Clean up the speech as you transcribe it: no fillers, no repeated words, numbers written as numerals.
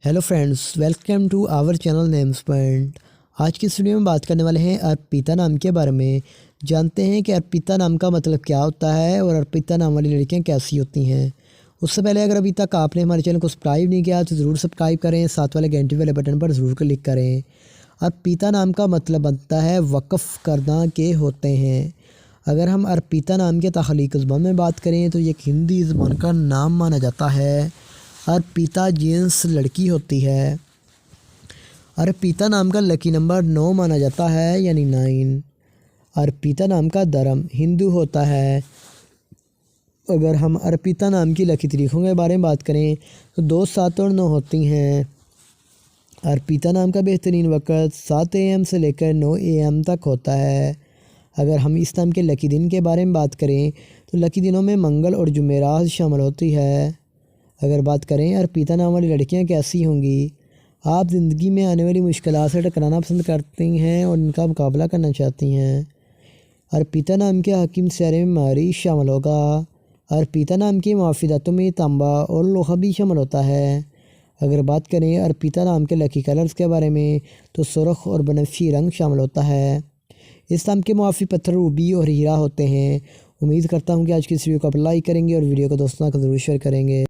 Hello friends, welcome to our channel names point. आज की इस वीडियो में बात करने वाले हैं अर्पिता नाम के बारे में। जानते हैं कि अर्पिता नाम का मतलब क्या होता है और अर्पिता नाम वाली लड़कियां कैसी होती हैं। उससे पहले अगर अभी तक आपने हमारे चैनल को सब्सक्राइब नहीं किया तो ज़रूर सब्सक्राइब करें, साथ वाले घंटे वाले बटन पर ज़रूर क्लिक करें। अर्पिता नाम का मतलब बनता है वक़्फ़ करना के होते हैं। अगर हम अर्पिता नाम के तख्लीक़ी ज़बान में बात करें तो ये एक हिंदी ज़बान का नाम माना जाता है। अर्पिता जेंट्स लड़की होती है। अर्पिता नाम का लकी नंबर 9 माना जाता है, यानी 9। अर्पिता नाम का धर्म हिंदू होता है। अगर हम अर्पिता नाम की लकी तारीखों के बारे में बात करें तो 2, 7 और 9 होती हैं। अर्पिता नाम का बेहतरीन वक़्त 7 AM से लेकर 9 AM तक होता है। अगर हम इस नाम के लकी दिन के बारे में बात करें तो लकी दिनों में मंगल और जुमेरात शामिल होती है। अगर बात करें अर्पिता नाम वाली लड़कियां कैसी होंगी, आप ज़िंदगी में आने वाली मुश्किलात से टकराना पसंद करती हैं और इनका मुकाबला करना चाहती हैं। अर्पिता नाम के हकीम सियारे में मारी शामिल होगा। अर्पिता नाम की मुआफ़िदातों में तांबा और लोहा भी शामिल होता है। अगर बात करें अर्पिता नाम के लकी कलर्स के बारे में तो सुर्ख और बनफशी रंग शामिल होता है। इस नाम के मुआफ़ी पत्थर रूबी और हीरा होते हैं। उम्मीद करता हूँ कि आज की इस वीडियो को आप लाइक करेंगे और वीडियो को दोस्तों को ज़रूर शेयर करेंगे।